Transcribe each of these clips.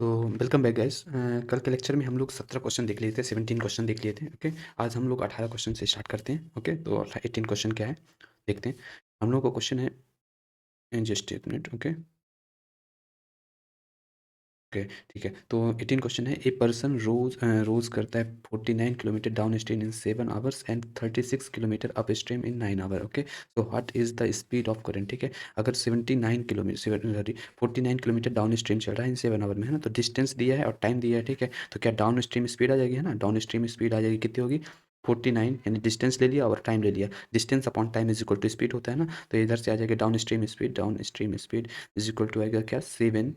तो welcome back guys. कल के लेक्चर में हम लोग 17 क्वेश्चन देख लिए थे, 17 क्वेश्चन देख लिए थे। ओके, आज हम लोग 18 क्वेश्चन से स्टार्ट करते हैं। ओके, तो 18 क्वेश्चन क्या है देखते हैं। हम लोग का क्वेश्चन है, जस्ट एक मिनट। ओके ओके, ठीक है। तो 18 क्वेश्चन है, ए पर्सन रोज करता है 49 kilometre downstream in 7 hours and 36 kilometre upstream in 9 hour. Okay, so what is the speed of current. ठीक है, अगर 79 किलोमीटर 49 किलोमीटर डाउन स्ट्रीम चल रहा है इन 7 आवर में, है ना, तो डिस्टेंस दिया है और टाइम दिया है। ठीक है, तो क्या डाउन स्ट्रीम स्पीड आ जाएगी, है ना, डाउन स्ट्रीम स्पीड आ जाएगी, कितनी होगी 49, यानी डिस्टेंस ले लिया और टाइम ले लिया। Distance upon time is equal to speed होता है ना, तो इधर से आ जाएगा downstream speed is equal to आएगा क्या 7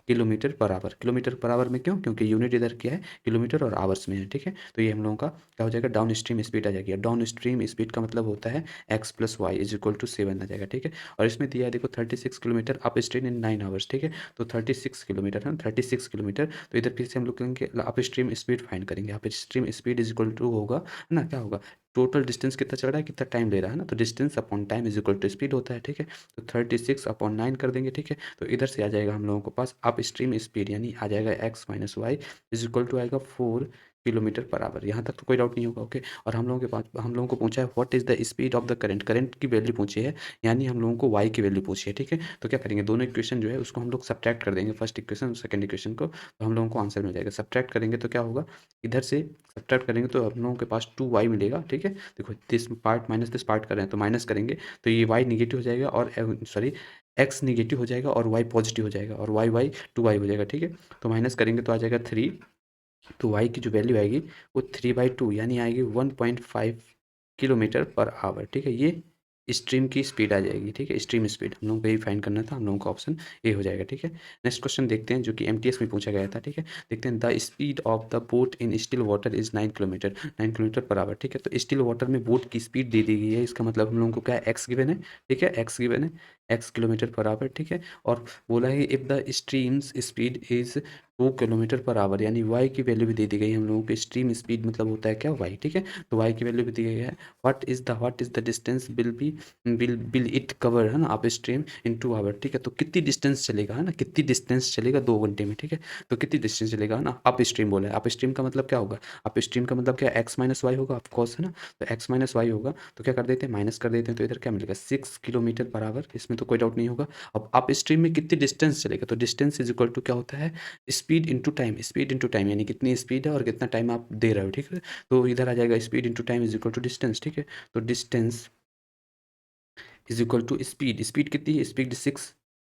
kilometre per hour. Kilometre per hour में क्यों, क्योंकि यूनिट इधर क्या है, किलोमीटर और आवर्स में है। ठीक है, तो ये हम लोगों का क्या हो जाएगा, डाउन स्ट्रीम स्पीड आ जाएगी। डाउन स्ट्रीम स्पीड का मतलब होता है X plus Y is equal to 7 आ जाएगा। ठीक है, और इसमें दिया है देखो 36 kilometre upstream in 9 hours. ठीक है, तो 36 किलोमीटर है, 36 किलोमीटर। तो इधर फिर से हम लोग करेंगे अप स्ट्रीम स्पीड फाइंड करेंगे। Upstream speed is equal to होगा, है ना, क्या होगा, टोटल डिस्टेंस कितना चल रहा है, कितना टाइम ले रहा है ना, तो distance upon time is equal to speed होता है। ठीक है, तो 36 अपॉन 9 कर देंगे। ठीक है, तो इधर से आ जाएगा हम लोगों के पास अप स्ट्रीम स्पीड, यानी आ जाएगा X minus Y is equal to आएगा 4 किलोमीटर पर आवर। यहाँ तक तो कोई डाउट नहीं होगा। ओके, और हम लोगों के पास हम लोगों को पूछा है what is the speed of the current. Current की वैल्यू पूछी है, यानी हम लोगों को वाई की वैल्यू पूछी है। ठीक है, तो क्या करेंगे, दोनों इक्वेशन जो है उसको हम लोग सब्ट्रैक्ट कर देंगे, फर्स्ट इक्वेशन और सेकंड इक्वेशन को, तो हम लोगों को आंसर मिल जाएगा। सब्ट्रैक्ट करेंगे तो क्या होगा, इधर से सब्ट्रैक्ट करेंगे तो हम लोगों के पास 2y मिलेगा। ठीक है, देखो this part minus this part कर रहे हैं, तो माइनस करेंगे तो ये y निगेटिव हो जाएगा और सॉरी एक्स निगेटिव हो जाएगा और वाई पॉजिटिव हो जाएगा और वाई 2y हो जाएगा। ठीक है, तो माइनस करेंगे तो आ जाएगा 3, तो वाई की जो वैल्यू आएगी वो 3/2 यानी आएगी 1.5 किलोमीटर पर आवर। ठीक है, ये स्ट्रीम की स्पीड आ जाएगी। ठीक है, स्ट्रीम स्पीड हम लोग को यही फाइंड करना था, हम लोगों का ऑप्शन ए हो जाएगा। ठीक है, नेक्स्ट क्वेश्चन देखते हैं जो कि एमटीएस में पूछा गया था। ठीक है, देखते हैं the speed of the boat in still water is 9 kilometre, 9 kilometre पर आवर। ठीक है, तो स्टिल वाटर में बोट की स्पीड दे दी गई है, इसका मतलब हम लोगों को क्या एक्स गिवन है। ठीक है, एक्स गिवन है, एक्स किलोमीटर पर आवर। ठीक है, और बोला है if the streams speed is 2 kilometre per hour, यानी वाई की वैल्यू भी दे दी गई है हम लोगों को। स्ट्रीम स्पीड मतलब होता है क्या, वाई। ठीक है, तो वाई की वैल्यू भी दी गई है। What is the distance will it cover, है ना, अप स्ट्रीम इन 2 आवर। ठीक है, तो कितनी डिस्टेंस चलेगा, है ना, कितनी डिस्टेंस चलेगा 2 घंटे में। ठीक है, तो कितनी डिस्टेंस चलेगा, है ना, अप स्ट्रीम बोला है। अप स्ट्रीम का मतलब क्या होगा, अप स्ट्रीम का मतलब क्या, एक्स माइनस वाई होगा ऑफकोर्स, है ना, तो एक्स माइनस वाई होगा, तो क्या कर देते हैं, माइनस कर देते हैं, तो इधर क्या मिलेगा 6 किलोमीटर पर आवर, इसमें तो कोई डाउट नहीं होगा। अब अप स्ट्रीम में कितनी डिस्टेंस चलेगा, तो डिस्टेंस इज इक्वल टू क्या होता है, speed into time. Speed into time यानी कितनी स्पीड है और कितना टाइम आप दे रहे हो। ठीक है, तो इधर आ जाएगा speed into time is equal to distance. ठीक है, तो distance is equal to speed, speed कितनी है, स्पीड 6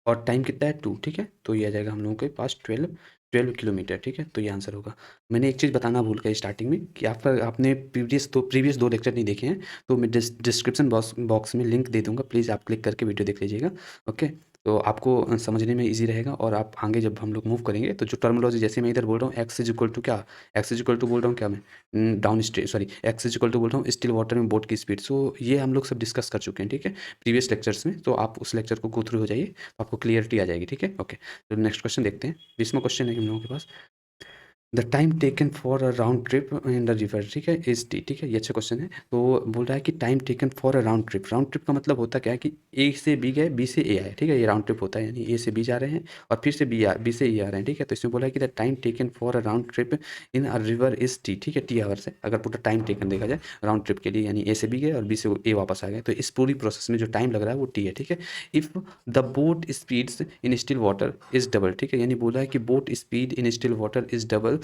और टाइम कितना है 2। ठीक है, तो ये आ जाएगा हम लोगों के पास 12 किलोमीटर। ठीक है, तो ये आंसर होगा। मैंने एक चीज़ बताना भूल गया स्टार्टिंग में कि आपने प्रीवियस दो लेक्चर नहीं देखे हैं, तो मैं डिस्क्रिप्शन बॉक्स में लिंक दे दूंगा, प्लीज़ आप क्लिक करके वीडियो देख लीजिएगा। ओके, तो आपको समझने में इजी रहेगा, और आप आगे जब हम लोग मूव करेंगे तो जो टर्मिनोलॉजी, जैसे मैं इधर बोल रहा हूँ एक्स इज इक्वल टू क्या, एक्स इज इक्वल टू बोल रहा हूँ क्या मैं, downstream, sorry X is equal to बोल रहा हूँ स्टिल वाटर में बोट की स्पीड। सो ये हम लोग सब डिस्कस कर चुके हैं। ठीक है, प्रीवियस लेक्चर्स में, तो आप उस लेक्चर को गो थ्रू हो जाइए, तो आपको क्लियरिटी आ जाएगी। ठीक है, ओके, तो नेक्स्ट क्वेश्चन देखते हैं। 20वां क्वेश्चन है हम लोगों के पास, the time taken for a round trip in the river. ठीक है, इज टी। ठीक है, ये अच्छा क्वेश्चन है। तो बोल रहा है कि time taken for a round trip. Round trip का मतलब होता क्या है कि ए से बी गए, बी से ए आए। ठीक है, ये राउंड ट्रिप होता है, यानी ए से बी जा रहे हैं और फिर से बी से ए आ रहे हैं। ठीक है, तो इसमें बोला है कि the time taken for a round trip in a river is T. ठीक है, टी आवर्स है अगर पूरा टाइम टेकन देखा जाए राउंड ट्रिप के लिए, यानी ए से बी गए और बी से ए वापस आ गए, तो इस पूरी प्रोसेस में जो टाइम लग रहा है वो टी है। ठीक है, if the boat speeds in still water is double. ठीक है, यानी बोला है कि boat speed in still water is double,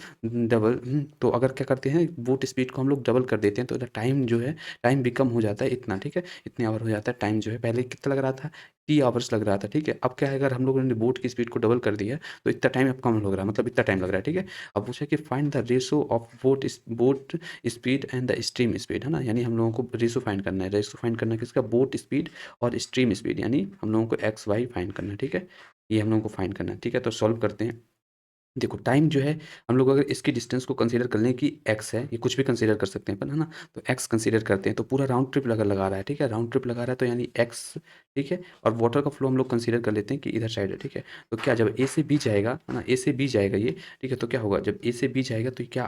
तो अगर क्या करते हैं बोट स्पीड को हम लोग डबल कर देते हैं, तो टाइम जो है, टाइम भी कम हो जाता है इतना। ठीक है, इतने आवर हो जाता है टाइम जो है, पहले कितना लग रहा था, टी आवर्स लग रहा था। ठीक है, अब क्या है, अगर हम लोगों ने बोट की स्पीड को डबल कर दिया तो इतना टाइम अब कम लग रहा है, मतलब इतना टाइम लग रहा है। ठीक है, अब पूछा कि find the ratio of boat speed and the stream speed, है ना, यानी हम लोगों को रेशो फाइंड करना है। रेशो फाइंड करना है किसका, बोट स्पीड और स्ट्रीम स्पीड, यानी हम लोगों को एक्स वाई फाइंड करना है। ठीक है, ये हम लोगों को फाइंड करना है। ठीक है, तो सॉल्व करते हैं। देखो टाइम जो है, हम लोग अगर इसकी डिस्टेंस को कंसीडर कर लें कि एक्स है, ये कुछ भी कंसीडर कर सकते हैं अपन, है ना, तो एक्स कंसीडर करते हैं, तो पूरा राउंड ट्रिप लगा रहा है। ठीक है, राउंड ट्रिप लगा रहा है तो यानी एक्स। ठीक है, और वाटर का फ्लो हम लोग कंसीडर कर लेते हैं कि इधर साइड है। ठीक है, तो क्या जब ए से बी जाएगा, है ना, ए से बी जाएगा ये। ठीक है, तो क्या होगा जब ए से बी जाएगा तो क्या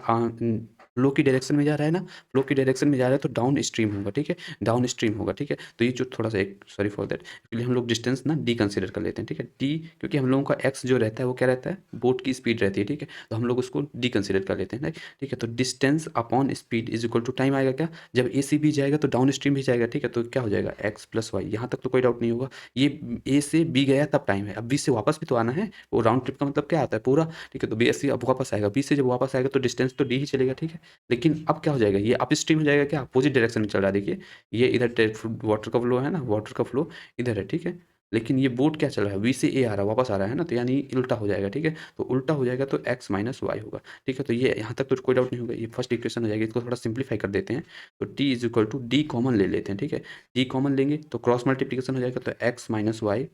फ्लो की डायरेक्शन में जा रहा है ना, फ्लो की डायरेक्शन में जा रहा है तो डाउन स्ट्रीम होगा, ठीक है, डाउन स्ट्रीम होगा, ठीक है। तो ये जो थोड़ा सा एक सॉरी फॉर दैट, इसके लिए हम लोग डिस्टेंस ना डी कंसीडर कर लेते हैं, ठीक है, डी, क्योंकि हम लोगों का एक्स जो रहता है वो क्या रहता है, बोट की स्पीड रहती है, ठीक है, तो हम लोग उसको डी कंसीडर कर लेते हैं, राइट, ठीक है। तो distance upon speed is equal to time आएगा क्या, जब ए से बी जाएगा तो डाउन स्ट्रीम भी जाएगा, ठीक है, तो क्या हो जाएगा एक्स प्लस वाई, यहाँ तक तो कोई डाउट नहीं होगा। ये ए से बी गया तब टाइम है, अब बी से वापस भी तो आना है, वो राउंड ट्रिप का मतलब क्या आता है पूरा, ठीक है, तो बी से अब वापस आएगा, बी से जब वापस आएगा तो डिस्टेंस तो डी ही चलेगा, ठीक है। लेकिन अब क्या हो जाएगा, ये अप स्ट्रीम हो जाएगा क्या, अपोजिट डायरेक्शन में चल रहा है, देखिए ये इधर वाटर का फ्लो है ना, वाटर का फ्लो इधर है, ठीक है, लेकिन ये बोट क्या चल रहा है, वी से ए आ रहा है, वापस आ रहा है ना, तो यानी उल्टा हो जाएगा, ठीक है, तो उल्टा हो जाएगा तो एक्स माइनस वाई होगा, ठीक है। तो ये यहाँ तक तो कोई डाउट नहीं होगा, ये फर्स्ट इक्वेशन हो जाएगी, इसको थोड़ा सिंप्लीफाई कर देते हैं, तो T is equal to D common ले लेते हैं, ठीक है, डी कॉमन लेंगे तो क्रॉस मल्टीप्लीकेशन हो जाएगा, तो X minus Y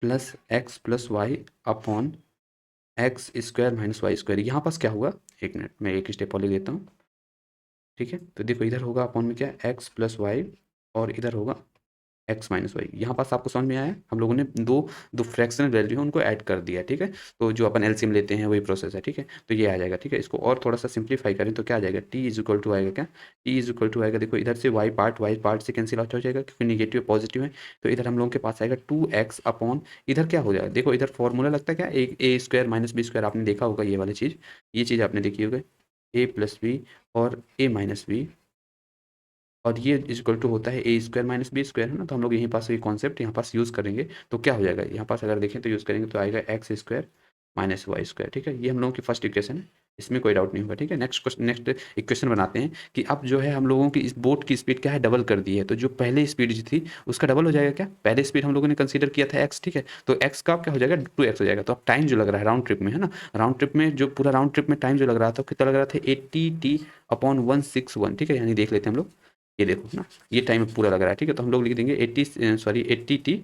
plus Y upon X square minus Y square, यहाँ पास क्या होगा, एक मिनट मैं एक स्टेप और ले लेता हूँ, ठीक है, तो देखो इधर होगा अपॉन में क्या एक्स प्लस वाई और इधर होगा एक्स माइनस वाई, यहाँ पास आपको समझ में आया, हम लोगों ने दो दो फ्रैक्शनल वैल्यू है उनको ऐड कर दिया, ठीक है, तो जो अपन एलसीएम लेते हैं वही प्रोसेस है, ठीक है, तो ये आ जाएगा, ठीक है, इसको और थोड़ा सा सिंप्लीफाई करें तो क्या आ जाएगा, टी इज इक्वल टू आएगा क्या, टी इज इक्वल टू आएगा, देखो इधर से वाई पार्ट से कैंसिल आउट हो जाएगा क्योंकि निगेटिव पॉजिटिव है, तो इधर हम लोगों के पास आएगा 2x अपॉन, इधर क्या हो जाएगा, देखो इधर फॉर्मूला लगता है क्या, एक ए स्क्वायर माइनस बी स्क्वायर, आपने देखा होगा ये वाली चीज़, ये चीज़ आपने देखी होगी, ए प्लस बी और ए माइनस बी, और ये इज इक्वल टू होता है ए स्क्वायर माइनस बी स्क्वायर, है ना, तो हम लोग यहीं पास ये कॉन्सेप्ट यहाँ पास यूज़ करेंगे, तो क्या हो जाएगा यहाँ पास अगर देखें तो यूज़ करेंगे तो आएगा X square minus Y square, ठीक है, ये हम लोगों की फर्स्ट इक्वेशन है, इसमें कोई डाउट नहीं होगा, ठीक है। नेक्स्ट इक्वेशन बनाते हैं कि अब जो है हम लोगों की इस बोट की स्पीड क्या है, डबल कर दी है, तो जो पहले स्पीड जो थी उसका डबल हो जाएगा क्या, पहले स्पीड हम लोगों ने कंसीडर किया था एक्स, ठीक है, तो एक्स का क्या हो जाएगा 2x हो जाएगा, तो अब टाइम जो लग रहा है राउंड ट्रिप में, है ना, राउंड ट्रिप में जो पूरा राउंड ट्रिप में टाइम जो लग रहा था कितना लग रहा था 80t अपॉन 161, ठीक है, यानी देख लेते हैं हम लोग, ये देखो ना, ये टाइम पूरा लग रहा है, ठीक है, तो हम लोग लिख देंगे 80t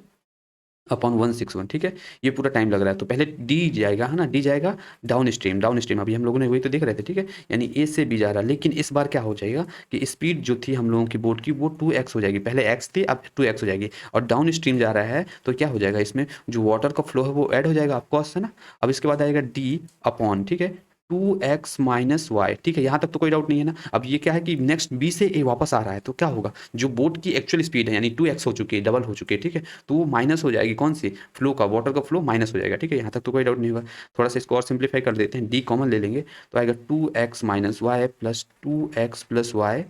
अपॉन 161, ठीक है, ये पूरा टाइम लग रहा है, तो पहले डी जाएगा, है ना, डी जाएगा डाउन स्ट्रीम अभी हम लोगों ने वही तो देख रहे थे, ठीक है, यानी ए से बी जा रहा है, लेकिन इस बार क्या हो जाएगा कि स्पीड जो थी हम लोगों की बोट की वो 2x हो जाएगी, पहले x थी अब 2x हो जाएगी, और डाउन स्ट्रीम जा रहा है तो क्या हो जाएगा, इसमें जो वाटर का फ्लो है वो ऐड हो जाएगा ऑफकोर्स, है ना, अब इसके बाद आएगा डी अपॉन, ठीक है, 2x माइनस वाई, ठीक है, यहाँ तक तो कोई डाउट नहीं है ना। अब ये क्या है कि नेक्स्ट बी से ए वापस आ रहा है तो क्या होगा, जो बोट की एक्चुअल स्पीड है यानी 2x हो चुकी है, डबल हो चुकी है, ठीक है, तो वो माइनस हो जाएगी, कौन सी, फ्लो का, वाटर का फ्लो माइनस हो जाएगा, ठीक है, यहाँ तक तो कोई डाउट नहीं होगा। थोड़ा सा इसको और सिंप्लीफाई कर देते हैं, डी कॉमन ले लेंगे तो आएगा 2x minus Y plus 2x plus Y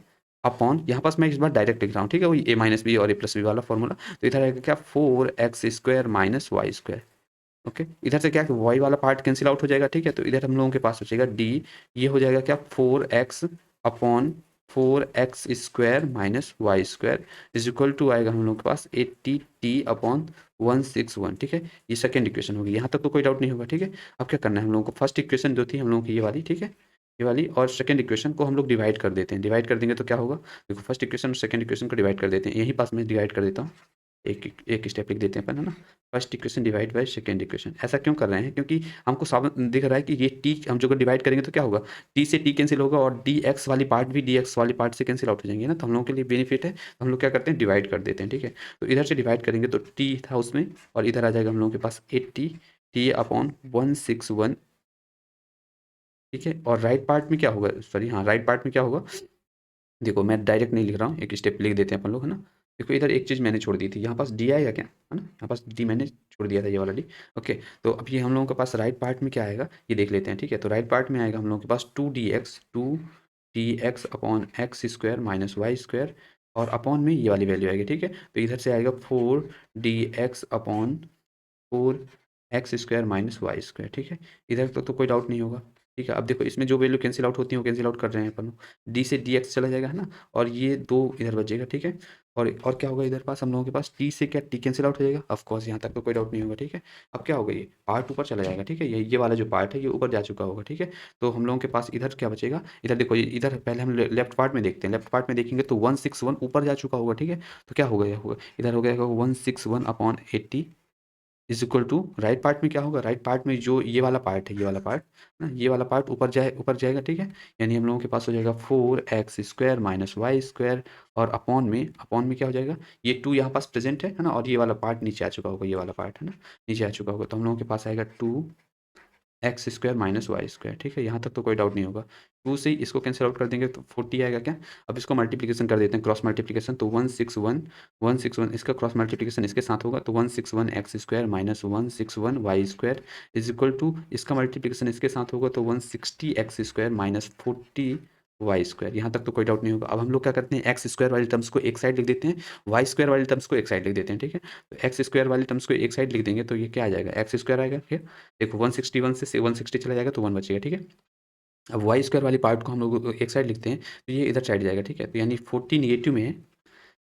upon, यहाँ पास मैं इस बार डायरेक्ट लिख रहा हूँ, ठीक है, वही ए माइनस बी और ए प्लस बी वाला फॉर्मूला, तो इधर आएगा क्या 4x square minus Y square, okay, इधर से क्या कि वाई वाला पार्ट कैंसिल आउट हो जाएगा, ठीक है, तो इधर हम लोगों के पास बचेगा डी, ये हो जाएगा क्या 4x upon 4x square minus Y square is equal to आएगा हम लोगों के पास 80t अपॉन 161, ठीक है, ये सेकेंड इक्वेशन होगी, यहाँ तक तो कोई डाउट नहीं होगा, ठीक है। अब क्या करना है हम लोगों को, फर्स्ट इक्वेशन जो थी हम लोगों की ये वाली, ठीक है, ये वाली, और सेकंड इक्वेशन को हम लोग डिवाइड कर देते हैं, डिवाइड कर देंगे तो क्या होगा, देखो फर्स्ट इक्वेशन और सेकंड इक्वेशन को डिवाइड कर देते हैं, यहीं पास मैं डिवाइड कर देता हूँ, एक एक स्टेप लिख देते हैं अपन, है ना, first equation divide by second equation, ऐसा क्यों कर रहे हैं, क्योंकि हमको साबित दिख रहा है कि ये टी हम जो डिवाइड करेंगे तो क्या होगा, टी से टी कैंसिल होगा और डी एक्स वाली पार्ट भी डी एक्स वाली पार्ट से कैंसिल आउट हो जाएंगे ना, तो हम लोगों के लिए बेनिफिट है, तो हम लोग क्या करते हैं डिवाइड कर देते हैं, ठीक है, तो इधर से डिवाइड करेंगे तो टी था उसमें, और इधर आ जाएगा हम लोगों के पास 80t अपॉन 161, ठीक है, और राइट पार्ट में क्या होगा, सॉरी हाँ राइट पार्ट में क्या होगा, देखो मैं डायरेक्ट नहीं लिख रहा हूँ, एक स्टेप लिख देते हैं अपन लोग, है ना, देखो इधर एक चीज़ मैंने छोड़ दी थी, यहाँ पास डी आएगा क्या, है ना, यहाँ पास डी मैंने छोड़ दिया था ये वाला डी, ओके, तो अब ये हम लोगों के पास राइट पार्ट में क्या आएगा ये देख लेते हैं, ठीक है, तो राइट पार्ट में आएगा हम लोगों के पास 2 D X upon X square minus Y square, और अपॉन में ये वाली वैल्यू आएगी, ठीक है, तो इधर से आएगा 4 D X upon 4x square minus Y square, ठीक है, इधर तो कोई डाउट नहीं होगा, ठीक है। अब देखो इसमें जो वैल्यू कैंसिल आउट होती है वो कैंसिल आउट कर रहे हैं अपन लोग, डी से डी एक्स चला जाएगा, है ना, और ये दो इधर बचेगा, ठीक है, और क्या होगा इधर पास हम लोगों के पास टी से क्या टी कैंसिल आउट हो जाएगा, ऑफ कोर्स यहाँ तक तो कोई डाउट नहीं होगा, ठीक है। अब क्या होगा ये पार्ट ऊपर चला जाएगा, ठीक है, ये वाला जो पार्ट है ये ऊपर जा चुका होगा, ठीक है, तो हम लोगों के पास इधर क्या बचेगा, इधर देखो इधर पहले हम लेफ्ट पार्ट में देखते हैं, लेफ्ट पार्ट में देखेंगे तो 161 ऊपर जा चुका होगा, ठीक है, तो क्या होगा, इधर हो गया 161 upon 80 is equal to right part में क्या होगा, राइट पार्ट में जो ये वाला पार्ट है, ये वाला पार्ट ना, ये वाला पार्ट ऊपर जाएगा, ठीक है, यानी हम लोगों के पास हो जाएगा 4x square minus Y square, और अपॉन में क्या हो जाएगा, ये 2 यहाँ पास प्रेजेंट है ना, और ये वाला पार्ट नीचे आ चुका होगा, ये वाला पार्ट है ना नीचे आ चुका होगा, तो हम लोगों के पास आएगा 2 X square minus Y square, ठीक है, यहाँ तक तो कोई डाउट नहीं होगा। 2 से इसको कैंसिल आउट कर देंगे तो 40 आएगा क्या। अब इसको मल्टीप्लिकेशन कर देते हैं, क्रॉस मल्टीप्लिकेशन, तो 161 इसका क्रॉस मल्टीप्लिकेशन इसके साथ होगा तो 161 X square minus 161 Y square is equal to, इसका मल्टीप्लिकेशन इसके साथ होगा तो 160 X square minus 40 Y square. यहाँ तक तो कोई डाउट नहीं होगा। अब हम लोग क्या करते हैं, एक्स स्क्वायर वाली टर्म्स को एक साइड लिख देते हैं, वाई स्क्वायर वाली टर्म्स को एक साइड लिख देते हैं, ठीक है। तो एक्स स्क्वायर वाली टर्म्स को एक साइड लिख देंगे तो ये क्या आ जाएगा, एक्स स्क्वायर आएगा, ठीक है। देखो 161 से 160 चला जाएगा तो 1 बचेगा, ठीक है। अब वाई स्क्वायर वाली पार्ट को हम लोग एक साइड लिखते हैं तो ये इधर साइड जाएगा, ठीक है। तो यानी 40 नेगेटिव में है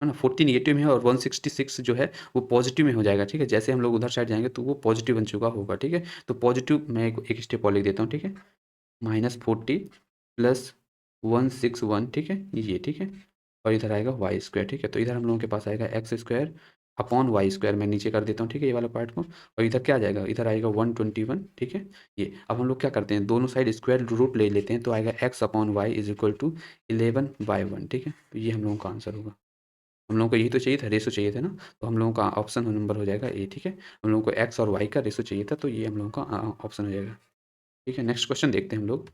ना, 40 नेगेटिव में है और 166 जो है वो पॉजिटिव में हो जाएगा, ठीक है। जैसे हम लोग उधर साइड जाएंगे तो वो पॉजिटिव बन चुका होगा, ठीक है। तो पॉजिटिव मैं एक स्टेप और लिख देता हूँ, ठीक है, -40 प्लस 161, ठीक है, ये, ठीक है। और इधर आएगा वाई स्क्वायर, ठीक है। तो इधर हम लोगों के पास आएगा X square upon Y square, मैं नीचे कर देता हूँ, ठीक है, ये वाला पार्ट को। और इधर क्या आ जाएगा, इधर आएगा 121, ठीक है। ये अब हम लोग क्या करते हैं, दोनों साइड स्क्वायर रूट ले लेते हैं तो आएगा X upon Y is equal to 11/1, ठीक है। तो ये हम लोगों का आंसर होगा। हम लोगों को यही तो चाहिए था, रेशो चाहिए था ना, तो हम लोगों का ऑप्शन नंबर हो जाएगा ए, ठीक है। हम लोगों को एक्स और वाई का रेशो चाहिए था तो ये हम लोगों का ऑप्शन हो जाएगा, ठीक है। नेक्स्ट क्वेश्चन देखते हैं हम लोग,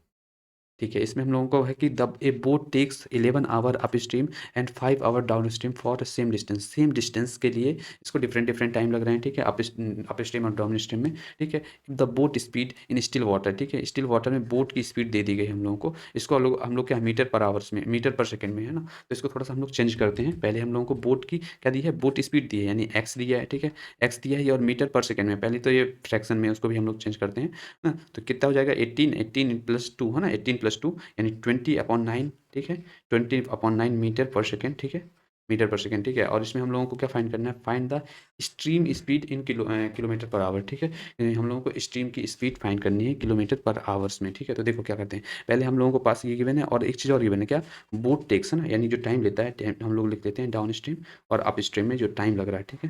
ठीक है। इसमें हम लोगों को है कि the a boat takes 11 hour upstream and 5 hour downstream for same distance के लिए इसको डिफरेंट डिफरेंट टाइम लग रहे हैं, ठीक है, अप स्ट्रीम और डाउन स्ट्रीम में, ठीक है। The boat speed in still water, ठीक है, स्टिल वाटर में बोट की स्पीड दे दी गई हम लोगों को। इसको हम लोग क्या मीटर पर आवर्स में, मीटर पर सेकेंड में है ना, तो इसको थोड़ा सा हम लोग चेंज करते हैं। पहले हम लोगों को बोट की क्या दी है, बोट स्पीड दी है, यानी एक्स दिया है, ठीक है, एक्स दिया है, और मीटर पर सेकेंड में पहले तो ये फ्रैक्शन में उसको भी हम लोग चेंज करते हैं ना। तो कितना हो जाएगा 18 प्लस 2 है ना, 18 + 2 यानी 20/9, ठीक है, 20/9 मीटर पर सेकेंड, ठीक है, मीटर पर सेकेंड, ठीक है। और इसमें हम लोगों को क्या फाइंड करना है, find the stream speed in kilometre पर आवर, ठीक है। यानी हम लोगों को स्ट्रीम की स्पीड फाइंड करनी है किलोमीटर पर आवर्स में, ठीक है। तो देखो क्या करते हैं, पहले हम लोगों को पास ये गिवन है और एक चीज़ और गिवन है, क्या, बोट टेक्स है ना, यानी जो टाइम लेता है, हम लोग लिख लेते हैं डाउन स्ट्रीम, और अप स्ट्रीम में जो टाइम लग रहा है, ठीक है,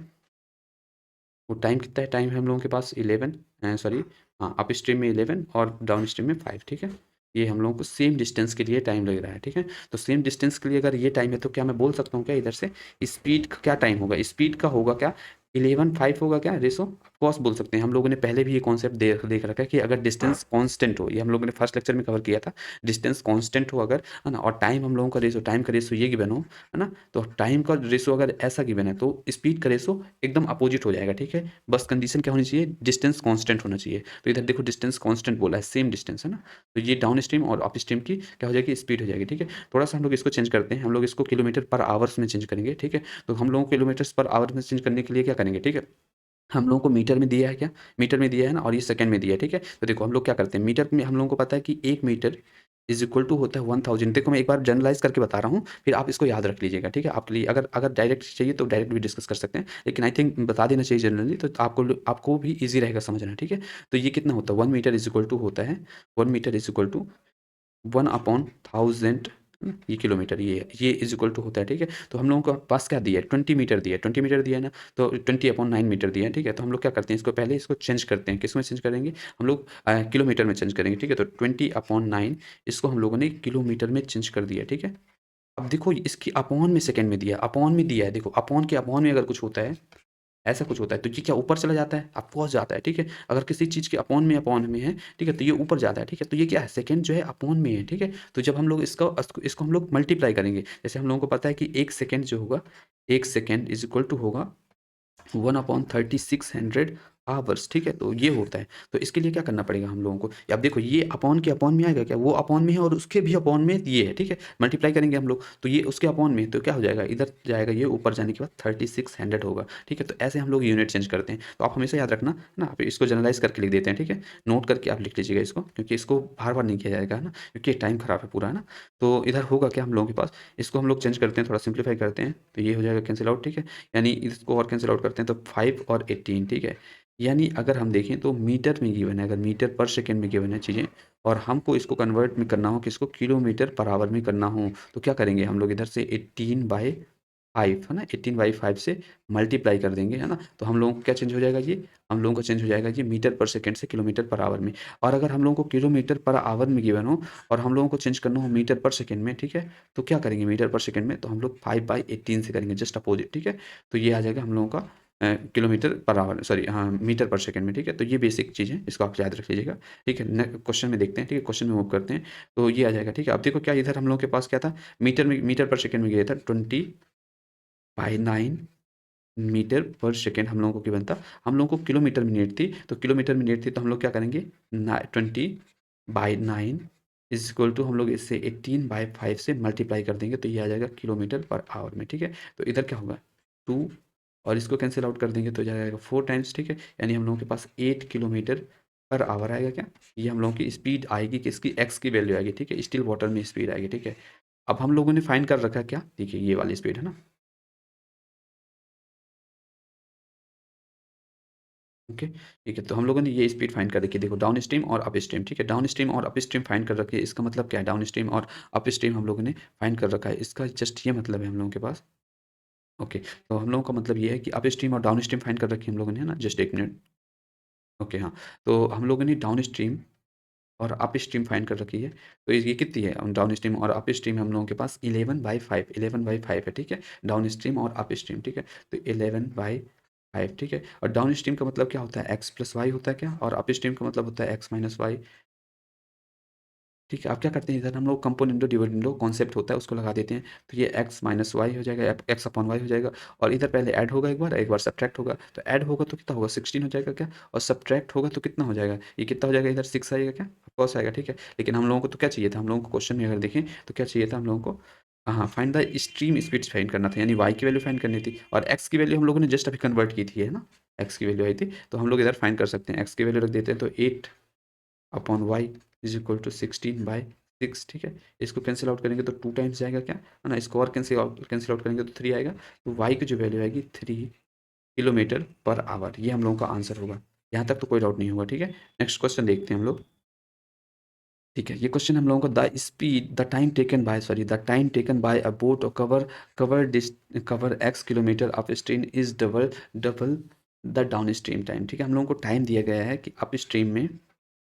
वो टाइम कितना है, टाइम है हम लोगों के पास 11, सॉरी, हाँ, अप स्ट्रीम में 11 और डाउन स्ट्रीम में 5, ठीक है। ये हम लोगों को सेम डिस्टेंस के लिए टाइम लग रहा है, ठीक है। तो सेम डिस्टेंस के लिए अगर ये टाइम है तो क्या मैं बोल सकता हूँ क्या, इधर से स्पीड का क्या टाइम होगा, स्पीड का होगा क्या 11/5 होगा क्या रेसो, ऑफकोर्स बोल सकते हैं। हम लोगों ने पहले भी ये कॉन्सेप्ट देख रखा है कि अगर डिस्टेंस कांस्टेंट हो, ये हम लोगों ने फर्स्ट लेक्चर में कवर किया था, डिस्टेंस कांस्टेंट हो अगर, है ना, और टाइम हम लोगों का रेसो, टाइम का रेसो ये गिवन हो, है ना, तो टाइम का रेसो अगर ऐसा गिवन है तो स्पीड का रेसो एकदम अपोजिट हो जाएगा, ठीक है। बस कंडीशन क्या होनी चाहिए, डिस्टेंस कांस्टेंट होना चाहिए। तो इधर देखो डिस्टेंस कांस्टेंट बोला है, सेम डिस्टेंस है ना, तो ये डाउन स्ट्रीम और अप स्ट्रीम की क्या हो जाएगी, स्पीड हो जाएगी, ठीक है। थोड़ा सा हम लोग इसको चेंज करते हैं, हम लोग इसको किलोमीटर पर आवर्स में चेंज करेंगे, ठीक है। तो हम लोगों को किलोमीटर्स पर आवर में चेंज करने के लिए क्या करेंगे, ठीक है, हम लोगों को मीटर में दिया है क्या, मीटर में दिया है ना, और ये सेकंड में दिया है, ठीक है। तो देखो हम लोग क्या करते हैं, मीटर में हम लोगों को पता है कि 1 मीटर इज इक्वल टू होता है 1000। देखो मैं एक बार जनरलाइज करके बता रहा हूँ, फिर आप इसको याद रख लीजिएगा, ठीक है। आपके लिए अगर अगर डायरेक्ट चाहिए तो डायरेक्ट भी डिस्कस कर सकते हैं, लेकिन आई थिंक बता देना चाहिए जनरली, तो आपको आपको भी ईजी रहेगा समझना, ठीक है। तो ये कितना होता है, 1 मीटर इज इक्वल टू होता है, 1 मीटर इज इक्वल टू 1/1000, ये किलोमीटर, ये इज इक्वल टू होता है, ठीक है। तो हम लोगों के पास क्या दिया है, 20 मीटर दिया है, 20 मीटर दिया है ना, तो 20/9 मीटर दिया है, ठीक है। तो हम लोग क्या करते हैं, इसको पहले इसको चेंज करते हैं, किस में चेंज करेंगे, हम लोग किलोमीटर में चेंज करेंगे, ठीक है। तो 20/9 इसको हम लोगों ने किलोमीटर में चेंज कर दिया, ठीक है। अब देखो इसकी अपॉन में सेकंड में दिया, अपॉन में दिया है, देखो अपॉन के अपॉन में अगर कुछ होता है, ऐसा कुछ होता है तो ये क्या ऊपर चला जाता है, ऑफकोर्स जाता है, ठीक है। अगर किसी चीज़ के अपॉन में है, ठीक है, तो ये ऊपर जाता है, ठीक है। तो ये क्या है, सेकंड जो है अपॉन में है, ठीक है। तो जब हम लोग इसको हम लोग मल्टीप्लाई करेंगे, जैसे हम लोगों को पता है कि 1 सेकंड जो होगा, 1 सेकंड इज इक्वल टू होगा 1/3600 आवर्स, ठीक है। तो ये होता है, तो इसके लिए क्या करना पड़ेगा हम लोगों को, अब देखो ये अपॉन के अपॉन में आएगा क्या, वो अपॉन में है और उसके भी अपॉन में ये है, ठीक है। मल्टीप्लाई करेंगे हम लोग तो ये उसके अपॉन में, तो क्या हो जाएगा, इधर जाएगा ये, ऊपर जाने के बाद 3600 होगा, ठीक है। तो ऐसे हम लोग यूनिट चेंज करते हैं, तो आप हमेशा याद रखना ना, आप इसको जनरलाइज करके लिख देते हैं, ठीक है, नोट करके आप लिख लीजिएगा इसको, क्योंकि इसको बार बार नहीं किया जाएगा, है ना, क्योंकि टाइम खराब है पूरा, है ना। तो इधर होगा क्या हम लोगों के पास, इसको हम लोग चेंज करते हैं, थोड़ा सिंप्लीफाई करते हैं, तो ये हो जाएगा कैंसिल आउट, ठीक है। यानी इसको और कैंसिल आउट करते हैं तो 5 और 18, ठीक है। यानी अगर हम देखें तो मीटर में गिवन है, अगर मीटर पर सेकंड में गिवन है चीज़ें, और हमको इसको कन्वर्ट में करना हो, किसको, किलोमीटर पर आवर में करना हो, तो क्या करेंगे हम लोग, इधर से 18/5 है ना, 18/5 से मल्टीप्लाई कर देंगे, है ना। तो हम लोगों को क्या चेंज हो जाएगा, ये हम लोगों का चेंज हो जाएगा ये मीटर पर सेकंड से किलोमीटर पर आवर में। और अगर हम लोगों को किलोमीटर पर आवर में गिवन हो और हम लोगों को चेंज करना हो मीटर पर सेकंड में, ठीक है, तो क्या करेंगे मीटर पर सेकंड में, तो हम लोग 5/18 से करेंगे, जस्ट अपोजिट, ठीक है। तो ये आ जाएगा हम लोगों का किलोमीटर पर आवर, सॉरी हाँ, मीटर पर सेकंड में, ठीक है। तो ये बेसिक चीज़ है, इसको आप याद रख लीजिएगा, ठीक है। क्वेश्चन में देखते हैं, ठीक है, क्वेश्चन में मूव करते हैं, तो ये आ जाएगा, ठीक है। अब देखो क्या इधर हम लोगों के पास क्या था, मीटर पर सेकंड में गया था 20/9 मीटर पर सेकंड हम लोगों को गिवन था। हम लोगों को किलोमीटर मिनट थी, तो किलोमीटर मिनट थी तो हम लोग क्या करेंगे, 20/9 इज इक्वल टू, हम लोग इससे 18/5 से मल्टीप्लाई कर देंगे, तो ये आ जाएगा किलोमीटर पर आवर में, ठीक है। तो इधर क्या होगा 2, और इसको कैंसिल आउट कर देंगे तो जाएगा 4 टाइम्स, ठीक है। यानी हम लोगों के पास 8 किलोमीटर पर आवर आएगा क्या, ये हम लोगों की स्पीड आएगी, किसकी, एक्स की वैल्यू आएगी, ठीक है। स्टिल वाटर में स्पीड आएगी, ठीक है। अब हम लोगों ने फाइंड कर रखा क्या, देखिए ये वाली स्पीड है ना, ओके, ठीक है। तो हम लोगों ने ये स्पीड फाइंड कर रखी है, देखो डाउन स्ट्रीम और अप स्ट्रीम, ठीक है। डाउन स्ट्रीम और अप स्ट्रीम फाइंड कर रखी है, इसका मतलब क्या है, डाउन स्ट्रीम और अप स्ट्रीम हम लोगों ने फाइंड कर रखा है, इसका जस्ट ये मतलब है हम लोगों के पास, ओके। तो हम लोगों का मतलब ये है कि अप स्ट्रीम और डाउन स्ट्रीम फाइंड कर रखी है हम लोगों ने, है ना, जस्ट एक मिनट, ओके हाँ। तो हम लोगों ने डाउन स्ट्रीम और अप स्ट्रीम फाइंड कर रखी है, तो ये कितनी है, डाउन स्ट्रीम और अप स्ट्रीम हम लोगों के पास 11/5 है, ठीक है, डाउन स्ट्रीम और अप स्ट्रीम, ठीक है। तो 11/5, ठीक है। और डाउन स्ट्रीम का मतलब क्या होता है, एक्स प्लस वाई होता है क्या, और अप स्ट्रीम का मतलब होता है एक्स माइनस वाई, ठीक है। आप क्या करते हैं, इधर हम लोग कंपोनेंटो डिविडेंडो कॉन्सेप्ट होता है उसको लगा देते हैं, तो ये एक्स माइनस वाई हो जाएगा, एक्स अपॉन वाई हो जाएगा, और इधर पहले ऐड होगा एक बार सब्ट्रैक्ट होगा, तो ऐड होगा तो कितना होगा 16 हो जाएगा क्या, और सब्ट्रैक्ट होगा तो कितना हो जाएगा, ये कितना हो जाएगा, इधर 6 आएगा क्या, ऑफकोर्स आएगा, ठीक है। लेकिन हम लोगों को तो क्या चाहिए था, हम लोगों को क्वेश्चन में अगर देखें तो क्या चाहिए था हम लोगों को, हाँ, find the stream speed find करना था, यानी वाई की वैल्यू फाइंड करनी थी, और एक्स की वैल्यू हम लोगों ने जस्ट अभी कन्वर्ट की थी, है ना, एक्स की वैल्यू आई थी, तो हम लोग इधर फाइंड कर सकते हैं, एक्स की वैल्यू रख देते हैं, तो 8 upon Y is equal to 16/6, ठीक है। इसको कैंसिल आउट करेंगे तो 2 टाइम्स जाएगा क्या, है ना, इसको और कैंसिल आउट करेंगे तो 3 आएगा, तो वाई की जो वैल्यू आएगी 3 किलोमीटर पर आवर, ये हम लोगों का आंसर होगा। यहाँ तक तो कोई डाउट नहीं होगा, ठीक है। नेक्स्ट क्वेश्चन देखते हैं हम लोग, ठीक है। ये क्वेश्चन हम लोगों को, the time taken by a boat और cover x kilometre upstream is double double the downstream time, ठीक है। हम लोगों को टाइम दिया गया है कि अप स्ट्रीम में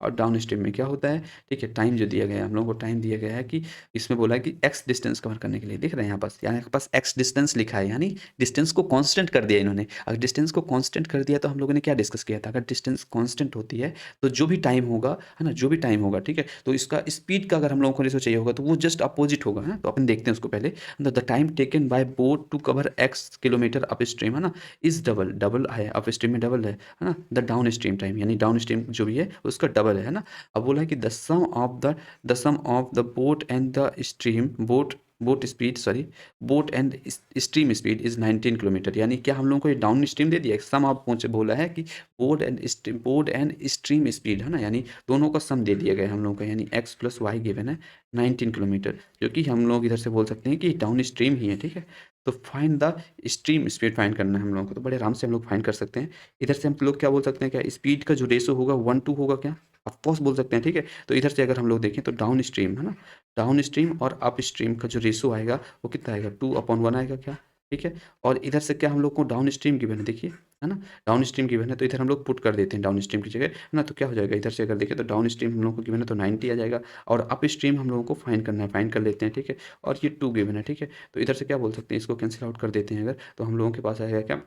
और डाउन स्ट्रीम में क्या होता है, ठीक है। टाइम जो दिया गया है हम लोगों को, टाइम दिया गया है कि इसमें बोला है कि एक्स डिस्टेंस कवर करने के लिए, देख रहे हैं यहाँ पास एक्स डिस्टेंस लिखा है, यानी डिस्टेंस को कांस्टेंट कर दिया इन्होंने। अगर डिस्टेंस को कांस्टेंट कर दिया तो हम लोगों ने क्या डिस्कस किया था, अगर डिस्टेंस कांस्टेंट होती है तो जो भी टाइम होगा, है ना, जो भी टाइम होगा, ठीक है, तो इसका स्पीड का अगर हम लोगों को रेशो चाहिए होगा तो वो जस्ट अपोजिट होगा, है। तो अपन देखते हैं उसको पहले, the time taken by boat to cover x kilometre upstream, है ना, इज डबल, डबल है, अप स्ट्रीम में डबल है ना, द डाउन स्ट्रीम टाइम, यानी डाउन स्ट्रीम जो भी है उसका डबल है ना। अब बोला है कि the sum of the boat and the stream boat speed, sorry, boat and stream speed is 19 kilometre, यानी क्या हम लोगों को ये डाउन स्ट्रीम दे दिया, सम ऑफ पूछ बोला है कि बोट एंड स्ट्रीम स्पीड, है ना, यानी दोनों का सम दे दिया गया है हम लोगों का, यानी एक्स प्लस वाई गिवन है 19 किलोमीटर, जो कि हम लोग इधर से बोल सकते हैं कि डाउन स्ट्रीम ही है, ठीक है। तो find the stream speed find करना है हम लोगों को, तो बड़े आराम से हम लोग फाइंड कर सकते हैं। इधर से हम लोग क्या बोल सकते हैं, क्या स्पीड का जो रेशो होगा 1:2 होगा क्या, ऑफकोर्स बोल सकते हैं, ठीक है। तो इधर से अगर हम लोग देखें तो डाउन स्ट्रीम, है ना, डाउन स्ट्रीम और अप स्ट्रीम का जो रेशो आएगा वो कितना आएगा, 2/1 आएगा क्या, ठीक है। और इधर से क्या हम लोग को डाउन स्ट्रीम गिवन है, देखिए, है ना, डाउन स्ट्रीम गिवन है, तो इधर हम लोग पुट कर देते हैं डाउन स्ट्रीम की जगह, है ना, तो क्या हो जाएगा, इधर से अगर देखें तो डाउन स्ट्रीम हम लोग को गिवन है तो 90 आ जाएगा, और अप स्ट्रीम हम लोगों को फाइंड करना है, फाइंड कर लेते हैं, ठीक है। और ये 2 गिवन है, ठीक है। तो इधर से क्या बोल सकते हैं, इसको कैंसिल आउट कर देते हैं अगर, तो हम लोगों के पास आएगा क्या,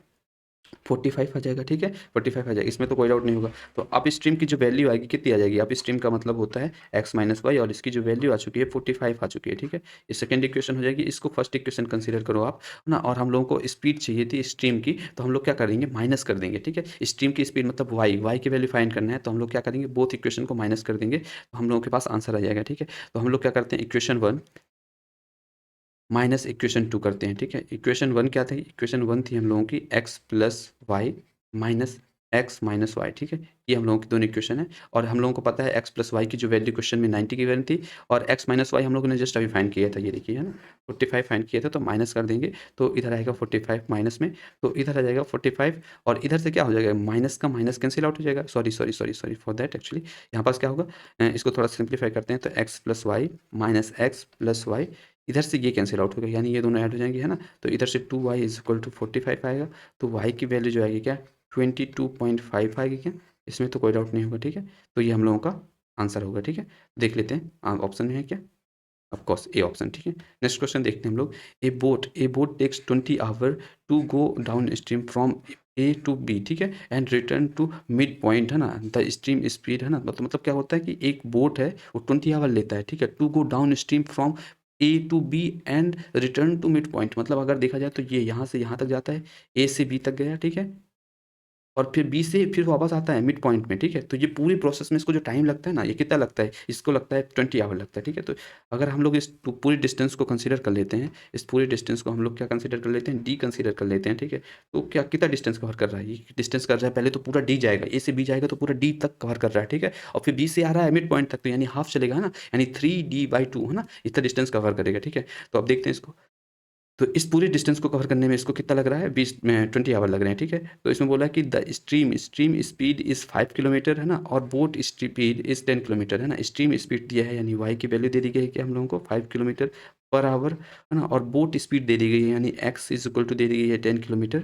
45 आ जाएगा, ठीक है, 45 आ जाएगा, इसमें तो कोई डाउट नहीं होगा। तो अप स्ट्रीम की जो वैल्यू आएगी कितनी आ जाएगी, अप स्ट्रीम का मतलब होता है एक्स माइनस वाई, और इसकी जो वैल्यू आ चुकी है 45 आ चुकी है, ठीक है। ये सेकंड इक्वेशन हो जाएगी, इसको फर्स्ट इक्वेशन कंसीडर करो आप, है ना। और हम लोगों को स्पीड चाहिए थी स्ट्रीम की, तो हम लोग क्या करेंगे, माइनस कर देंगे, ठीक है। स्ट्रीम की स्पीड मतलब वाई की वैल्यू फाइंड करना है, तो हम लोग क्या करेंगे, बोथ इक्वेशन को माइनस कर देंगे, तो हम लोगों के पास आंसर आ जाएगा, ठीक है। तो हम लोग क्या करते हैं, इक्वेशन 1 माइनस इक्वेशन 2 करते हैं, ठीक है। इक्वेशन 1 क्या थी, इक्वेशन 1 थी हम लोगों की X plus Y minus X minus Y, ठीक है। ये हम लोगों की दोनों इक्वेशन है, और हम लोगों को पता है एक्स प्लस वाई की जो वैल्यू क्वेश्चन में 90 की वैल्यू थी, और एक्स माइनस वाई हम लोगों ने जस्ट अभी फाइंड किया था, ये देखिए, है ना, 45 फाइंड किया था, तो माइनस कर देंगे, तो इधर आएगा 45 माइनस में, तो इधर आ जाएगा 45, और इधर से क्या हो जाएगा, माइनस का माइनस कैंसिल आउट हो जाएगा, सॉरी फॉर दैट, एक्चुअली यहाँ पास क्या होगा, इसको थोड़ा सिंप्लीफाई करते हैं, तो X plus Y minus X plus Y, इधर से ये कैंसिल आउट होगा, यानी ये दोनों ऐड हो जाएंगे, है ना। तो इधर से 2y इज इक्वल टू 45 आएगा, तो y की वैल्यू जो आएगी क्या, 22.5 आएगी क्या, इसमें तो कोई डाउट नहीं होगा, ठीक है। तो ये हम लोगों का आंसर होगा, ठीक है। देख लेते हैं ऑप्शन में है क्या, ऑफकोर्स ए ऑप्शन, ठीक है। नेक्स्ट क्वेश्चन देखते हैं हम लोग, A boat takes 20 hour to go downstream from A to B, ठीक है, and return to mid point, है ना, द स्ट्रीम स्पीड, है ना, मतलब क्या होता है कि एक बोट है वो 20 आवर लेता है, ठीक है, to go downstream from A to B and return to mid point, मतलब अगर देखा जाए तो ये यहाँ से यहाँ तक जाता है, ए से बी तक गया, ठीक है, और फिर बी से फिर वापस आता है मिड पॉइंट में, ठीक है, तो ये पूरी प्रोसेस में इसको जो टाइम लगता है ना, ये कितना लगता है, इसको लगता है 20 आवर लगता है, ठीक है, तो अगर हम लोग इस पूरी डिस्टेंस को कंसीडर कर लेते हैं, इस पूरे डिस्टेंस को हम लोग क्या कंसीडर कर लेते हैं, डी कंसीडर कर लेते हैं, ठीक है, तो क्या कितना डिस्टेंस कवर कर रहा है, ये डिस्टेंस कर रहा है, पहले तो पूरा डी जाएगा, ए से बी जाएगा तो पूरा डी तक कवर कर रहा है, ठीक है, और फिर बी से आ रहा है मिड पॉइंट तक, तो यानी हाफ चलेगा, है ना, यानी 3D/2, है ना, इतना डिस्टेंस कवर करेगा, ठीक है, तो अब देखते हैं इसको, तो इस पूरे डिस्टेंस को कवर करने में इसको कितना लग रहा है, 20 में 20 आवर लग रहे हैं, ठीक है, तो इसमें बोला कि the stream speed is 5 kilometre, है ना, और बोट स्पीड इज़ 10 किलोमीटर, है ना, स्ट्रीम स्पीड दिया है यानी वाई की वैल्यू दे दी गई है कि हम लोगों को 5 किलोमीटर पर आवर, है ना, और बोट स्पीड दे दी गई है यानी एक्स इज इक्वल टू दे दी गई है 10 किलोमीटर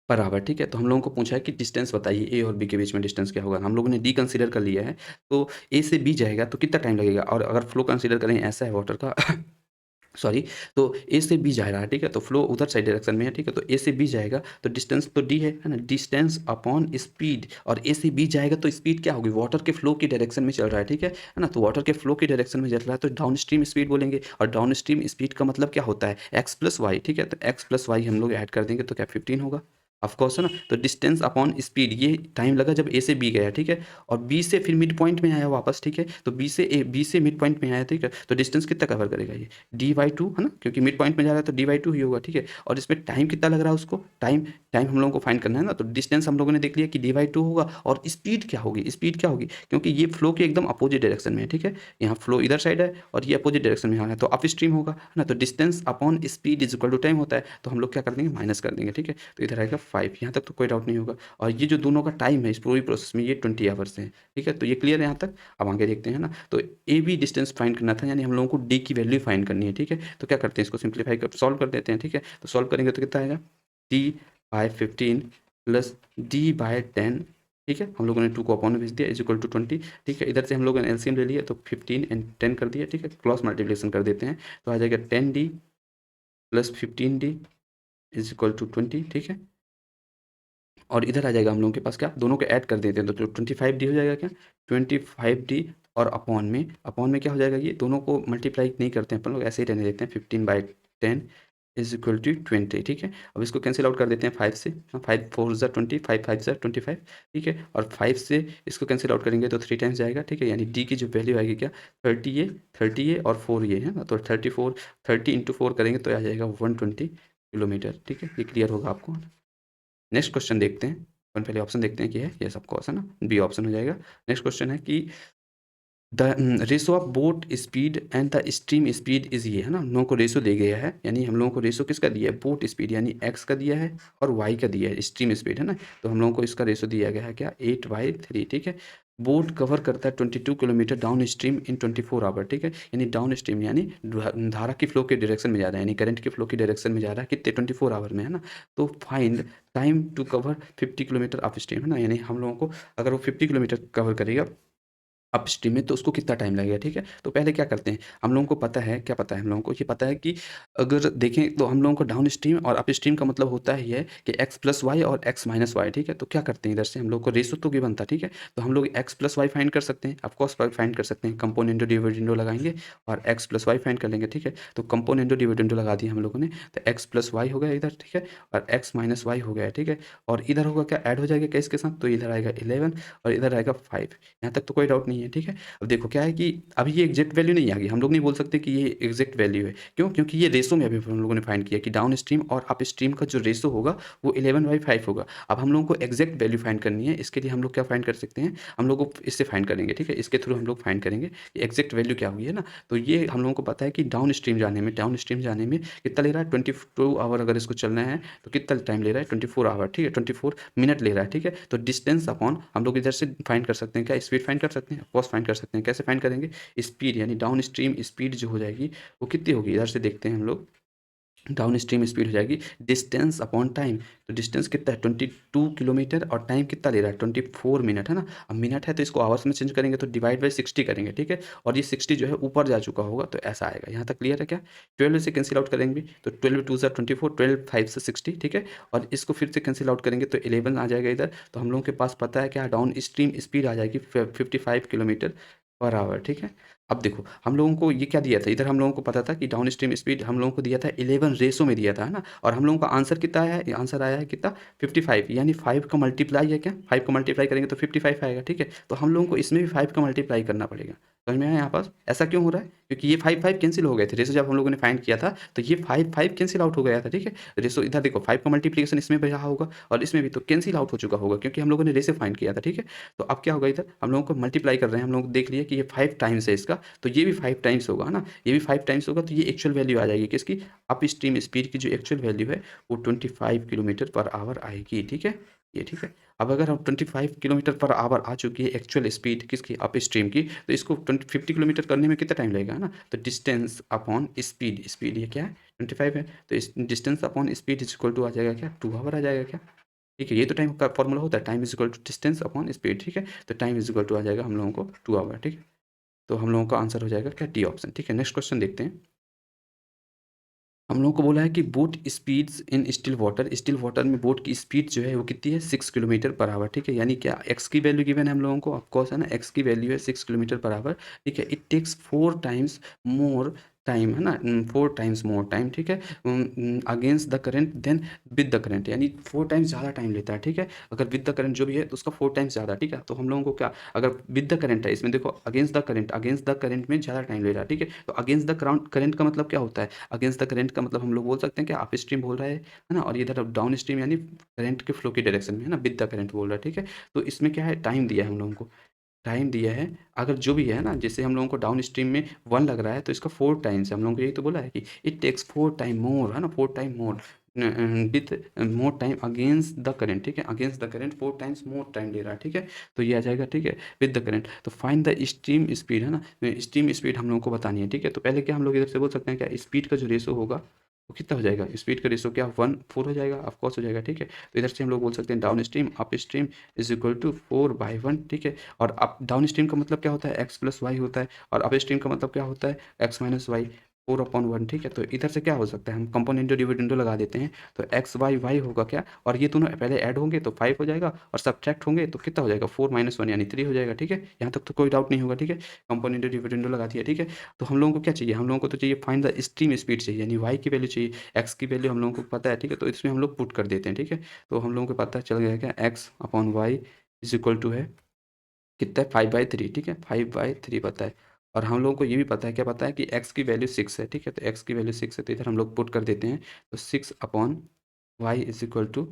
पर आवर, ठीक है, तो हम लोगों को पूछा है कि डिस्टेंस बताइए ए और बी के बीच में डिस्टेंस क्या होगा, हम लोगों ने डी कंसीडर कर लिया है, तो ए से बी जाएगा तो कितना टाइम लगेगा, और अगर फ्लो कंसीडर करें ऐसा है वाटर का सॉरी, तो ए से बी जा रहा है, ठीक है, तो फ्लो उधर साइड डायरेक्शन में है, ठीक है, तो ए से बी जाएगा तो डिस्टेंस तो डी है ना, डिस्टेंस अपॉन स्पीड, और ए से बी जाएगा तो स्पीड क्या होगी, वाटर के फ्लो की डायरेक्शन में चल रहा है, ठीक है ना, तो वाटर के फ्लो की डायरेक्शन में चल रहा है तो डाउन स्ट्रीम स्पीड बोलेंगे, और डाउन स्ट्रीम स्पीड का मतलब क्या होता है, एक्स प्लस वाई, ठीक है, तो एक्स प्लस वाई हम लोग ऐड कर देंगे तो क्या 15 होगा, ऑफकोर्स, है ना, तो डिस्टेंस अपॉन स्पीड, ये टाइम लगा जब ए से बी गया, ठीक है, और बी से फिर मिड पॉइंट में आया वापस, ठीक है, तो बी से मिड पॉइंट में आया, ठीक है, तो डिस्टेंस कितना कवर करेगा ये dy/2, है ना, क्योंकि मिड पॉइंट में जा रहा है तो dy/2 ही होगा, ठीक है, और इसमें टाइम कितना लग रहा है उसको, टाइम टाइम हम लोगों को फाइंड करना है ना, तो डिस्टेंस हम लोगों ने देख लिया कि dy/2 होगा, और स्पीड क्या होगी, स्पीड क्या होगी, क्योंकि ये फ्लो के एकदम अपोजिट डायरेक्शन में है, ठीक है, यहाँ फ्लो इधर साइड है और ये अपोजिट डायरेक्शन में आ रहा है तो अप स्ट्रीम होगा, है ना, तो distance upon speed is equal to time होता है, तो हम लोग क्या कर देंगे, माइनस कर देंगे, ठीक है, तो इधर आएगा 5, यहाँ तक तो कोई डाउट नहीं होगा, और ये जो दोनों का टाइम है इस पूरी प्रोसेस में ये 20 आवर्स है, ठीक है, तो ये क्लियर है यहाँ तक, अब आगे देखते हैं ना, तो ए बी डिस्टेंस फाइंड करना था यानी हम लोगों को डी की वैल्यू फाइंड करनी है, ठीक है, तो क्या करते हैं इसको सिंप्लीफाई कर सॉल्व कर देते हैं, ठीक है, तो सॉल्व करेंगे तो कितना आएगा, d/15 प्लस d/10, ठीक है, हम लोगों ने 2 को अपॉन में भेज दिया इज इक्वल टू 20, ठीक है, इधर से हम लोगों ने एलसीएम ले लिया तो 15 एंड 10 कर दिया, ठीक है, क्रॉस मल्टीप्लिकेशन कर देते हैं तो आ जाएगा 10d plus 15d is equal to 20, ठीक है, और इधर आ जाएगा हम लोगों के पास क्या, दोनों को ऐड कर देते हैं तो 25d हो जाएगा क्या, 25d, और अपॉन में क्या हो जाएगा, ये दोनों को मल्टीप्लाई नहीं करते हैं अपन लोग, ऐसे ही रहने देते हैं, 15/10 इज इक्वल टू 20, ठीक है, अब इसको कैंसिल आउट कर देते हैं 5 से, 5 4 ज़ा 20, 5 5 ज़ा 25, ठीक है, और 5 से इसको कैंसिल आउट करेंगे तो 3 टाइम्स जाएगा, ठीक है, यानी डी की जो वैल्यू आएगी क्या, 30 और 4 ये है ना, तो 34, 30 × 4 करेंगे तो आ जाएगा 120 किलोमीटर, ठीक है, ये क्लियर होगा आपको। नेक्स्ट क्वेश्चन देखते हैं, अपन पहले ऑप्शन देखते हैं कि है ये सबको है ना, बी ऑप्शन हो जाएगा। नेक्स्ट क्वेश्चन है कि the ratio of boat speed and the stream speed is ये, है ना, हम लोगों को रेशो दे गया है, यानी हम लोगों को रेशो किसका दिया है, बोट स्पीड यानी एक्स का दिया है और वाई का दिया है स्ट्रीम स्पीड, है ना, तो हम लोगों को इसका रेशो दिया गया है क्या, 8/3, ठीक है, बोट कवर करता है 22 kilometre downstream in 24 hour, ठीक है, यानी डाउन स्ट्रीम यानी धारा की फ्लो के डायरेक्शन में जा रहा है, यानी करंट की फ्लो की डायरेक्शन में जा रहा है कितने, 24 आवर में, है ना, तो find time to cover 50 kilometre upstream, है ना, यानी हम लोगों को अगर वो 50 किलोमीटर कवर करेगा अपस्ट्रीम में तो उसको कितना टाइम लगेगा, ठीक है, तो पहले क्या करते हैं, हम लोगों को पता है, क्या पता है हम लोगों को, ये पता है कि अगर देखें तो हम लोगों को डाउन स्ट्रीम और अप स्ट्रीम का मतलब होता है ये कि एक्स प्लस वाई और एक्स माइनस वाई, ठीक है, तो क्या करते हैं इधर से हम लोग को रेशो तो गिवन था, ठीक है, तो हम लोग एक्स प्लस वाई फाइंड कर सकते हैं, ऑफकोर्स फाइंड कर सकते हैं, कंपोनेंटो डिविडेंडो लगाएंगे और एक्स प्लस वाई फाइंड कर लेंगे, ठीक है, तो कंपोनेंटो डिविडेंडो लगा दिया हम लोगों ने, तो एक्स प्लस वाई हो गया इधर, ठीक है, और एक्स माइनस वाई हो गया, ठीक है, और इधर होगा क्या, ऐड हो जाएगा क्या इसके साथ, तो इधर आएगा 11 और इधर आएगा 5, यहाँ तक तो कोई डाउट नहीं है, ठीक है, अब देखो क्या है कि अभी ये एग्जैक्ट वैल्यू नहीं आ गई, हम लोग नहीं बोल सकते कि ये एग्जैक्ट वैल्यू है, क्यों, क्योंकि ये रेशो में अभी हम लोगों ने फाइंड किया कि डाउन स्ट्रीम और अप स्ट्रीम का जो रेशो होगा वो 11/5 होगा, अब हम लोगों को एग्जैक्ट वैल्यू फाइंड करनी है, इसके लिए हम लोग क्या फाइंड कर सकते हैं, हम लोग को इससे फाइंड करेंगे, ठीक है, इसके थ्रू हम लोग फाइंड करेंगे कि एग्जैक्ट वैल्यू क्या होगी, है ना, तो ये हम लोगों को पता है कि डाउन स्ट्रीम जाने में कितना ले रहा है, 22 आवर अगर इसको चलना है तो कितना टाइम ले रहा है, 24 आवर, ठीक है, 24 मिनट ले रहा है, ठीक है, तो डिस्टेंस अपॉन हम लोग इधर से फाइंड कर सकते हैं क्या, स्पीड फाइंड कर सकते हैं, कॉस्ट फाइंड कर सकते हैं, कैसे फाइंड करेंगे, स्पीड यानी डाउन स्ट्रीम स्पीड जो हो जाएगी वो कितनी होगी, इधर से देखते हैं हम लोग, डाउन स्ट्रीम स्पीड हो जाएगी डिस्टेंस अपॉन टाइम। तो डिस्टेंस कितना है 22 किलोमीटर और टाइम कितना ले रहा है 24 मिनट है ना। अब मिनट है तो इसको आवर्स में चेंज करेंगे तो डिवाइड बाई 60 करेंगे, ठीक है। और ये 60 जो है ऊपर जा चुका होगा तो ऐसा आएगा। यहाँ तक क्लियर है क्या? 12 से कैंसिल आउट करेंगे तो 12 टू ज़ा 24, 12 5 से 60, ठीक है। और इसको फिर से कैंसिल आउट करेंगे तो 11 आ जाएगा इधर। तो हम लोगों के पास पता है क्या, डाउन स्ट्रीम स्पीड आ जाएगी 55 किलोमीटर पर आवर, ठीक है। अब देखो हम लोगों को ये क्या दिया था, इधर हम लोगों को पता था कि डाउन स्ट्रीम स्पीड हम लोगों को दिया था 11 रेशो में दिया था, है ना। और हम लोगों का आंसर कितना आया है, आंसर आया है कितना 55, यानी 5 का मल्टीप्लाई है क्या, 5 का मल्टीप्लाई करेंगे तो 55 आएगा, ठीक है। तो हम लोगों को इसमें भी 5 का मल्टीप्लाई करना पड़ेगा। समझ में आया यहाँ पास ऐसा क्यों हो रहा है, क्योंकि ये 5 5 कैंसिल हो गए थे रेशो जब हम लोगों ने फाइंड किया था, तो ये 5 5 कैंसिल आउट हो गया था, ठीक है। रेशो इधर देखो 5 का मल्टीप्लिकेशन इसमें भी रहा होगा और इसमें भी, तो कैंसिल आउट हो चुका होगा क्योंकि हम लोगों ने रेशो फाइंड किया था, ठीक है। तो अब क्या होगा, इधर हम लोगों को मल्टीप्लाई कर रहे हैं, हम लोग देख लिए कि ये 5 टाइम्स है इसका, तो ये भी 5 टाइम्स होगा, है ना। ये भी 5 टाइम्स होगा तो ये एक्चुअल वैल्यू आ जाएगी किसकी, अप स्ट्रीम स्पीड की जो एक्चुअल वैल्यू है वो 25 किलोमीटर पर आवर आएगी, ठीक है। ये ठीक है। अब अगर हम 25 किलोमीटर पर आवर आ चुकी है एक्चुअल स्पीड किसकी, अप स्ट्रीम की, तो इसको 50 किलोमीटर करने में कितना टाइम लगेगा, है ना। तो डिस्टेंस अपॉन स्पीड, स्पीड ये क्या है 25 है, तो इस distance upon speed is equal to आ जाएगा क्या 2 आवर आ जाएगा क्या, ठीक है। ये तो टाइम का फॉर्मूला होता है, time is equal to distance upon speed, ठीक है। तो टाइम इज इक्वल टू आ जाएगा हम लोगों को 2 आवर, ठीक है। तो हम लोगों का आंसर हो जाएगा क्या, डी ऑप्शन, ठीक है। नेक्स्ट क्वेश्चन देखते हैं। हम लोगों को बोला है कि boat speeds in still water में बोट की स्पीड जो है वो कितनी है 6 किलोमीटर पर आवर, ठीक है। यानी क्या एक्स की वैल्यू गिवन है हम लोगों को, ऑफकोर्स है ना, एक्स की वैल्यू है 6 किलोमीटर पर आवर, ठीक है। It takes 4 times more time, है ना, 4 टाइम्स मोर टाइम, ठीक है, against the current than with the current, यानी 4 टाइम्स ज़्यादा टाइम लेता है, ठीक है। अगर विद द करंट जो भी है तो उसका 4 टाइम्स ज़्यादा, ठीक है। तो हम लोगों को क्या, अगर विद द करंट है इसमें देखो अगेंस्ट द करंट में ज़्यादा टाइम ले रहा है, ठीक है। तो अगेंस्ट द करंट का मतलब क्या होता है, अगेंस्ट द करंट का मतलब हम लोग बोल सकते हैं कि अप स्ट्रीम बोल रहा है ना, और इधर डाउन स्ट्रीम यानी करंट के फ्लो की डायरेक्शन में, है ना, विद द करंट बोल रहा है, ठीक है। तो इसमें क्या है, टाइम दिया है हम लोगों को, टाइम दिया है। अगर जो भी है ना, जैसे हम लोगों को डाउन स्ट्रीम में 1 लग रहा है तो इसका 4 टाइम्स है, हम लोगों को यही तो बोला है कि इट टेक्स 4 टाइम मोर, है ना, 4 time more with more time against the current, ठीक है। Against the current 4 times more time ले रहा है, ठीक है। तो ये आ जाएगा, ठीक है, विद द करंट। तो फाइंड द स्ट्रीम स्पीड, है ना, स्ट्रीम स्पीड हम लोगों को बतानी है, ठीक है। तो पहले क्या हम लोग इधर से बोल सकते हैं क्या, स्पीड का जो रेशो होगा वो कितना हो जाएगा, स्पीड का रेशो क्या 1/4 हो जाएगा, ऑफकोर्स हो जाएगा, ठीक है। तो इधर से हम लोग बोल सकते हैं downstream upstream is equal to 4/1, ठीक है। और अप डाउन स्ट्रीम का मतलब क्या होता है, एक्स प्लस वाई होता है, और अप स्ट्रीम का मतलब क्या होता है, एक्स माइनस वाई, 4/1, ठीक है। तो इधर से क्या हो सकता है, हम कंपोनेंटो डिविडेंडो लगा देते हैं, तो एक्स वाई वाई होगा क्या, और ये दोनों पहले ऐड होंगे तो 5 हो जाएगा, और सब्ट्रैक्ट होंगे तो कितना हो जाएगा 4 - 1 यानी 3 हो जाएगा, ठीक है। यहाँ तक तो कोई डाउट नहीं होगा, ठीक है। कंपोनेंटो डिविडेंडो लगा दिया, ठीक है। तो हम लोगों को क्या चाहिए, हम लोगों को तो चाहिए फाइंड द स्ट्रीम स्पीड चाहिए, यानी वाई की वैल्यू चाहिए, एक्स की वैल्यू हम लोगों को पता है, ठीक है। तो इसमें हम लोग पुट कर देते हैं, ठीक है। तो हम लोगों को पता चल गया क्या, X upon Y is equal to है कितना है 5/3, ठीक है, 5/3 पता है। और हम लोगों को ये भी पता है, क्या पता है कि x की वैल्यू 6 है, ठीक है। तो x की वैल्यू 6 है तो इधर हम लोग पुट कर देते हैं, तो 6 upon Y is equal to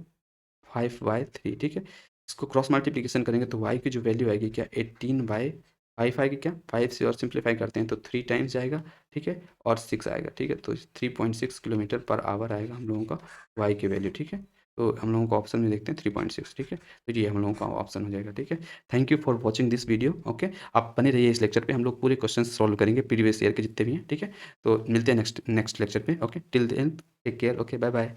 5/3, ठीक है। इसको क्रॉस मल्टीप्लिकेशन करेंगे तो y की जो वैल्यू आएगी क्या 18/5 आएगी क्या, 5 से और सिंप्लीफाई करते हैं तो 3 टाइम्स जाएगा, ठीक है, और 6 आएगा, ठीक है। तो 3.6 किलोमीटर पर आवर आएगा हम लोगों का y की वैल्यू, ठीक है। तो हम लोगों को ऑप्शन में देखते हैं 3.6, ठीक है। तो ये हम लोगों का ऑप्शन हो जाएगा, ठीक है। Thank you for watching this video, okay. आप बने रहिए इस लेक्चर पे, हम लोग पूरे क्वेश्चन सॉल्व करेंगे प्रीवियस ईयर के जितने भी हैं, ठीक है। तो मिलते हैं नेक्स्ट नेक्स्ट लेक्चर पे, okay. Till then take care, okay, bye bye.